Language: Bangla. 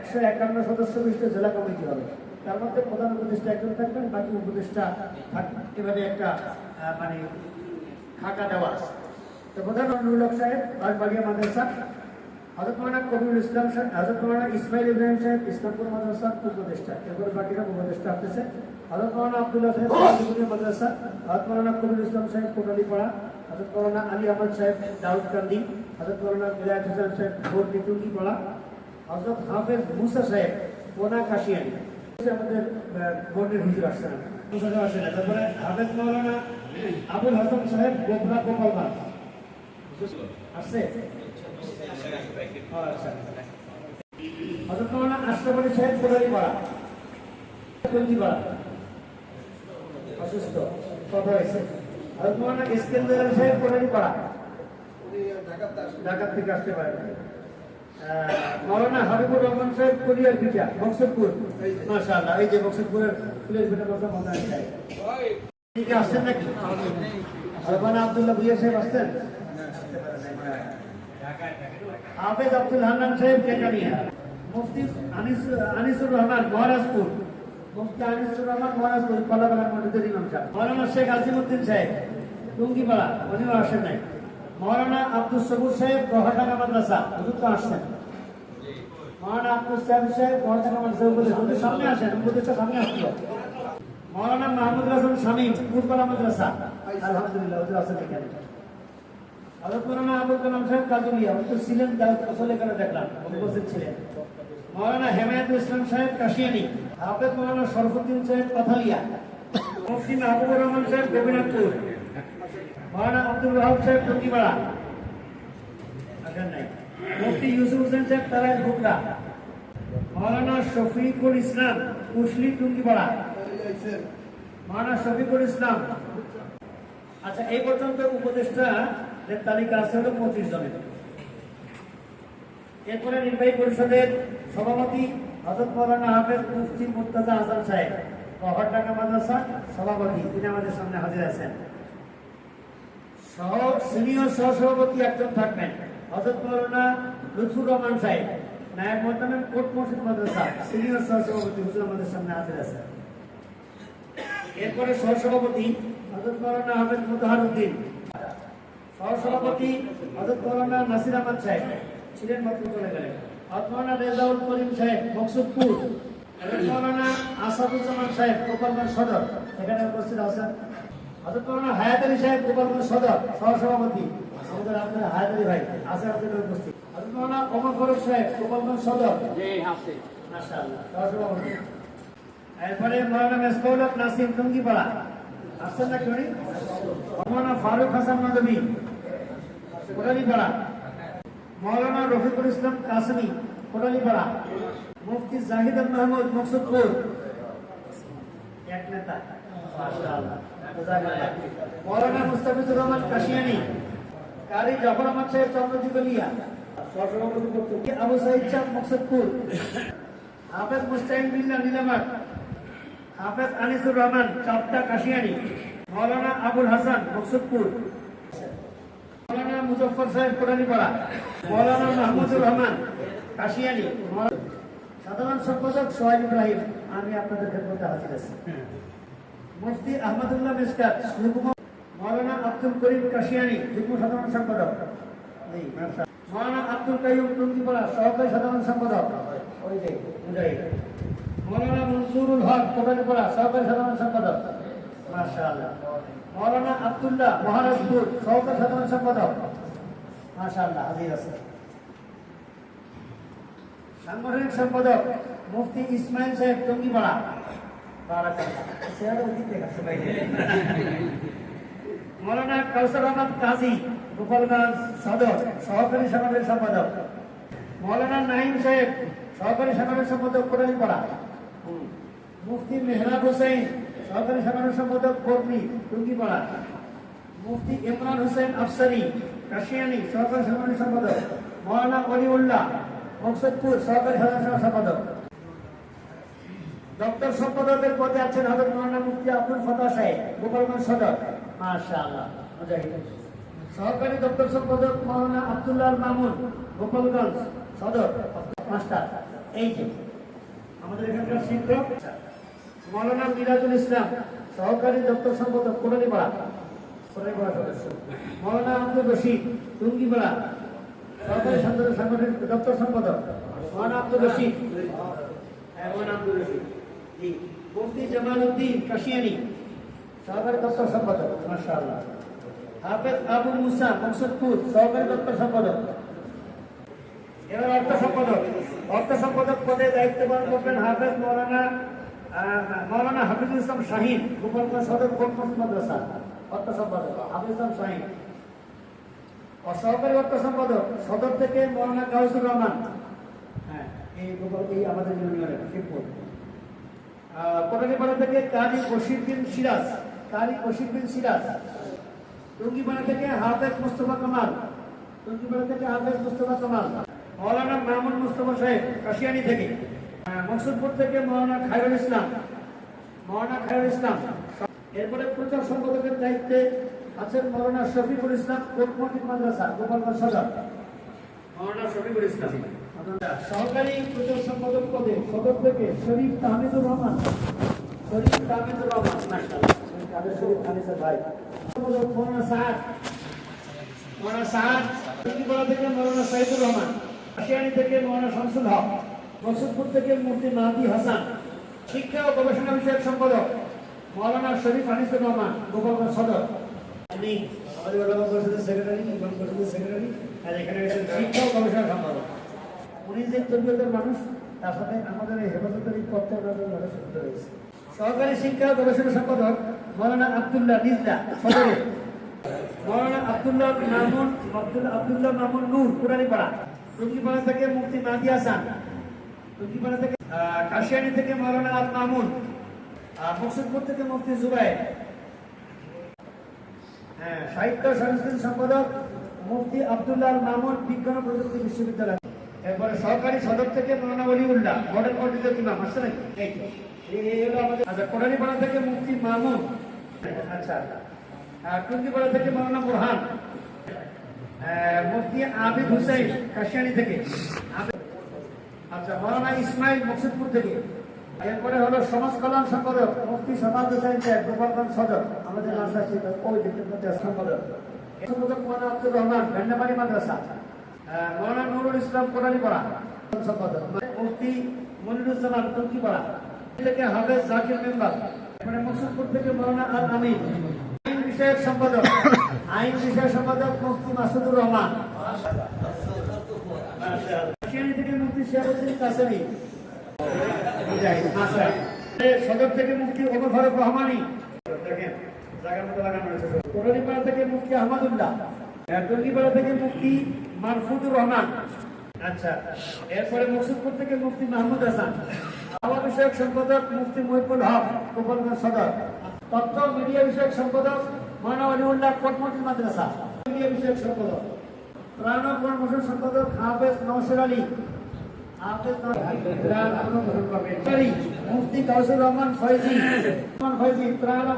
151 সদস্য বিশিষ্ট জেলা কমিটি হবে। তার মধ্যে প্রধান উপদেষ্টা একজন থাকবেন, বাকি উপদেষ্টা থাকবেন। এভাবে একটা মানে খাকা দেওয়া আছে। তো প্রধান নুরুল হক সাহেব বাগবাড়িয়া মাদ্রাসা, হযরত মাওলানা কবিরুল ইসলাম সাহেব, হযরত মাওলানা ইসমাইল ইব্রাহিম সাহেব ইসলামপুর মাদ্রাসা উপদেষ্টা, এরপরে বাকিরা উপদেষ্টা আসতেছে। হযরত মাওলানা আব্দুল্লাহ সাহেব মাদ্রাসা, হযরত মাওলানা কবিরুল ইসলাম সাহেব কোটালীপাড়া, হযরত মাওলানা আলী আহমদ সাহেব দাউদকান্দি, হযরত মাওলানা মিলাদ হোসেন সাহেব ভোট টুঙ্গিপাড়া, হযরত হাফেজ মুসা সাহেব কোনা কাশিয়ানি, আমাদের বোর্ডের হুজুর আসছেন আসেন। তারপরে হাফেজ মাওলানা আবুল হাসান সাহেব গোপনা গোপালগঞ্জ আসছে। হযরত মাওলানা আশরাফ আলী সাহেব কোটালীপাড়া অসুস্থ কথা হয়েছে। হযরত মাওলানা ইস্কান্দার আলী সাহেব কোটালীপাড়া ঢাকা থেকে আসতে পারে। মাওলানা হাবিবুর রহমান সাহেব কোরিয়ার পিঠা বক্সরপুর, মাশাআল্লাহ। এই যে বক্সরপুরের ফুলের পিঠা কথা মনে আছে, ঠিক আসছেন নাকি? মাওলানা আব্দুল্লাহ ভুইয়া সাহেব আসছেন। হাফেজ আব্দুল হান্নান সাহেব কেকানিয়া, মুফতি আনিসুর রহমান মহারাজপুর, মুফতি আনিসুর রহমান মহারাজপুর কলাবাগান মসজিদের ইমাম সাহেব। মাওলানা শেখ আজিমউদ্দিন সাহেব টুঙ্গিপাড়া, উনিও আসেন নাই। মাওলানা আব্দুল সবুর সাহেব গহাটাঙ্গা মাদ্রাসা, হুজুর তো আসছেন। মাওলানা আব্দুল সাহেব গহাটাঙ্গা মাদ্রাসা উপদেষ্টা, সামনে আসেন, উপদেষ্টা সামনে আসছিল। মাওলানা মাহমুদ হাসান শামীম পুরপাড়া মাদ্রাসা, আলহামদুলিল্লাহ হুজুর আছেন এখানে। হযরত মাওলানা আবুল কালাম সাহেব কাজুলিয়া, হুজুর ছিলেন আসলে এখানে দেখলাম উপস্থিত ছিলেন। মাওলানা হেমায়েতুল ইসলাম সাহেব কাশিয়ানী, হাফেজ মাওলানা শরফুদ্দিন সাহেব পাথালিয়া, মুফতি মাহবুবুর রহমান সাহেব গোবিনাথপুর, মাওলানা আব্দুল ওয়াহাব সাহেব টুঙ্গিপাড়া আসেন নাই। মুফতি ইউসুফ হোসেন সাহেব তারাই ফুকরা, মাওলানা শফিকুল ইসলাম কুশলি টুঙ্গিপাড়া, মাওলানা শফিকুল ইসলাম। আচ্ছা, এই পর্যন্ত উপদেষ্টা তালিকা আছে হলো 25 জনের। এরপরে নির্বাহী পরিষদের সভাপতি হযরত মাওলানা হাফেজ মুফতি মুর্তজা হাসান সাহেব গহাটাঙ্গা মাদ্রাসা সভাপতি, তিনি আমাদের সামনে হাজির আছেন। সিনিয়র সহসভাপতি একজন থাকবেন হযরত মাওলানা লুৎফুর রহমান সাহেব, নায়েব মোহতামিম কোট মসজিদ মাদ্রাসা সিনিয়র সহসভাপতি, হুজুর আমাদের সামনে হাজির আছেন। এরপরে সহসভাপতি হযরত মাওলানা হাফেজ মুতাহার উদ্দিন, সহসভাপতি হযরত মাওলানা নাসির আহমদ সাহেব ছিলেন, মাত্র চলে গেলেন। হযরত মাওলানা রেজাউল করিম সাহেব মকসুদপুর, হযরত মাওলানা আসাদুজ্জামান সাহেব গোপালগঞ্জ সদর, এখানে উপস্থিত আছেন। হযরত মাওলানা হায়াত আলী সাহেব গোপালগঞ্জ সদর সহসভাপতি, আমাদের আপনার হায়াত আলী ভাই আছে আপনাদের উপস্থিত। হযরত মাওলানা ওমর ফারুক সাহেব গোপালগঞ্জ সদর, জি আছে মাশাআল্লাহ সহসভাপতি। এরপরে মাওলানা মেসবাউল হক নাসিম টুঙ্গিপাড়া আসছেন না কেউ? মাওলানা ফারুক হাসান মাদবী কোটালীপাড়া, মাওলানা রফিকুল ইসলাম কাসমি কোটালীপাড়া, মুফতি জাহিদ মাহমুদ মকসুদপুর, এক নেতা মাশাআল্লাহ। মাওলানা মুস্তাফিজুর রহমান কাশিয়ানী, কারি জাফর আহমদ সাহেব চন্দ্রদিগলিয়া, সহসভাপতি আবু সাইদ সাহেব মকসুদপুর, হাফেজ মুস্তাহিন বিল্লাহ নীলামার, হাফেজ আনিসুর রহমান চাপটা কাশিয়ানী, মাওলানা আবুল হাসান মকসুদপুর, মাওলানা মুজফফর সাহেব কোটালীপাড়া, মাওলানা মাহমুদুর রহমান কাশিয়ানী, সাধারণ সম্পাদক সোহাইব ইব্রাহিম, আমি আপনাদের খেদমতে হাজির আছি। মুফতি আহমদুল্লাহ মিসকাত, মাওলানা আব্দুল করিম কাশিয়ানী যুগ্ম সাধারণ সম্পাদক, মাওলানা আব্দুল কাইয়ুম টুঙ্গিপাড়া সহকারী সাধারণ সম্পাদক, ওই যে মুজাহিদ, মাওলানা মনসুরুল হক কোটালীপাড়া সহকারী সাধারণ সম্পাদক, মাশাআল্লাহ। মাওলানা আব্দুল্লাহ মহারাজপুর সহকারী সাধারণ সম্পাদক, মাশাআল্লাহ হাজির আছে। সাংগঠনিক সম্পাদক মুফতি ইসমাইল সাহেব টুঙ্গিপাড়া, মাওলানা কাউসার আহমদ কাজী গোপালগঞ্জ সদর সহকারী সাংগঠনিক সম্পাদক, মাওলানা নাইম সাহেব সহকারী সাংগঠনিক সম্পাদক কোটালীপাড়া, মুফতি মেহরাব হোসেন সহকারী সাংগঠনিক সম্পাদক কর্মী টুঙ্গিপাড়া, মুফতি ইমরান হোসেন আফসারি কাশিয়ানী সহকারী সাংগঠনিক সম্পাদক, মাওলানা ওলিউল্লাহ মকসুদপুর সহকারী সাধারণ সম্পাদক। দপ্তর সম্পাদকের পদে আছেন হযরত মাওলানা মুফতি আব্দুল ফাতাহ সাহেব গোপালগঞ্জ সদর, মাশাআল্লাহ মুজাহিদ। সহকারী দপ্তর সম্পাদক মাওলানা আব্দুল্লাহ মামুন গোপালগঞ্জ সদর মাস্টার। এই যে আমাদের এখানকার শিক্ষক মৌলানা মিরাজুল ইসলাম, সহকারী দপ্তর সম্পাদক কোটালীপাড়া সদস্য। মৌলানা আব্দুল রশিদ, টুঙ্গিপাড়া, সহকারী সাংগঠনিক দপ্তর সম্পাদক। মৌলানা আব্দুল রশিদ, মৌলানা আব্দুল রশিদ। জি, মুফতি জামাল উদ্দিন কাশিয়ানি, সহকারী দপ্তর সম্পাদক। মাশাআল্লাহ। হাফেজ আবু মুসা মকসুদপুর, সহকারী দপ্তর সম্পাদক। এবার অর্থ সম্পাদক পদে দায়িত্ব পালন করবেন হাফেজ মৌলানা হাফিজুল ইসলাম শাহিন, গোপালগঞ্জ সদর কোট মাদ্রাসা। অর্থ সম্পাদক হাফিজ ইসলাম শাহিন। সহকারী অর্থ সম্পাদক সদর থেকে মৌলানা গাউসুর রহমান। হ্যাঁ, এই আমাদের ইউনিয়নের শিবপুর। কোটালীপাড়া থেকে কারি বশির বিন সিরাজ। টুঙ্গিপাড়া থেকে হাফেজ মুস্তফা কামাল। মৌলানা মামুন মুস্তফা সাহেব কাশিয়ানি থেকে। মকসুদপুর থেকে মৌলানা খায়রুল ইসলাম। এরপরে প্রচার সম্পাদকের দায়িত্বে আছেন মৌলানা শফিকুল ইসলাম, কোটমটিক মাদ্রাসা, গোপালগঞ্জ সদর। মৌলানা শফিকুল ইসলাম। সহকারী প্রচার সম্পাদক পদে সদর থেকে শরীফ তাহমিদুর রহমান। ভাই মৌলানা সাদ, টুঙ্গিপাড়া থেকে মৌলানা সাইদুর রহমান। কাশিয়ানি থেকে মৌলানা শামসুল হক। মকসুদপুর থেকে মুফতি মাহদি হাসান। শিক্ষা ও গবেষণা বিষয়ক সম্পাদক মৌলানা শরীফ আনিসুর রহমান, গোপালগঞ্জ সদর। আমি আমাদের ওলামা পরিষদের সেক্রেটারি, আর এখানে শিক্ষা ও গবেষণা সম্পাদক। উনি যে তরবিয়তের মানুষ, তার সাথে আমাদের এই হেফাজতের এই পথে যুক্ত রয়েছে। সহকারী শিক্ষা ও গবেষণা সম্পাদক মৌলানা আব্দুল্লাহ নিজলা, সদরে। মৌলানা আব্দুল্লাহ মামুন নূর, কোটালীপাড়া। টুঙ্গিপাড়া থেকে মুফতি মাহদি হাসান। টুঙ্গিপাড়া থেকে কাশিয়ানি থেকে মৌলানা আল মামুন। মকসুদপুর থেকে মুফতি জুবাইর। সাহিত্য সংস্কৃতি সম্পাদক মুফতি আব্দুল্লাহ মামুন, বিজ্ঞান ও প্রযুক্তি বিশ্ববিদ্যালয়। এরপরে সহকারী সদর থেকে মৌলানা ওলিউল্লাহ, মডেল কর্তৃপক্ষ ইমাম। আসছে নাকি? এই হলো আমাদের। আচ্ছা, কোটালীপাড়া থেকে মুফতি মামুন। আচ্ছা, টুঙ্গিপাড়া থেকে মৌলানা বুরহান। মুফতি আবিদ হুসাইন, কাশিয়ানি থেকে। আচ্ছা, মৌলানা ইসমাইল, মকসুদপুর থেকে। এরপরে হলো সমাজ কল্যাণ সম্পাদক মুফতি সমাজ হুসাইন সাহেব, গোপালগঞ্জ সদর। আমাদের সম্পাদক মৌলানা আব্দুর রহমান, ভেন্ডামারি মাদ্রাসা। মৌলানা নুরুল ইসলাম, কোটালীপাড়া, সম্পাদক। মুফতি মনিরুজ্জামান, টুঙ্গিপাড়া থেকে হাফেজ জাকির মেম্বার। মকসুদপুর থেকে মৌলানা আল আমিন, আইন বিষয়ক সম্পাদক মুফতি মাসুদুর রহমান। কাশিয়ানি থেকে মুফতি শিহাবুদ্দিন কাসেমি। সদর থেকে মুফতি ওমর ফারুক রহমানি। দেখেন জায়গার মতো লাগানো হয়েছে। কোটালীপাড়া থেকে মুফতি আহমদুল্লাহ। টুঙ্গিপাড়া থেকে মুফতি মারফুদুর রহমান। আচ্ছা, এরপরে মকসুদপুর থেকে মুফতি মাহমুদ হাসান। আওয়া বিষয়ক সম্পাদক মুফতি মহিবুল হক, গোপালগঞ্জ সদর। তথ্য মিডিয়া বিষয়ক সম্পাদক মৌলানা ওলিউল্লাহ, কোটমটিক মাদ্রাসা। মিডিয়া বিষয়ক সম্পাদক ত্রাণ ও প্রমোশন সম্পাদক হাফেজ নওশর আলী। মুফতি গাউসুর রহমান ফয়জি, ত্রাণ ও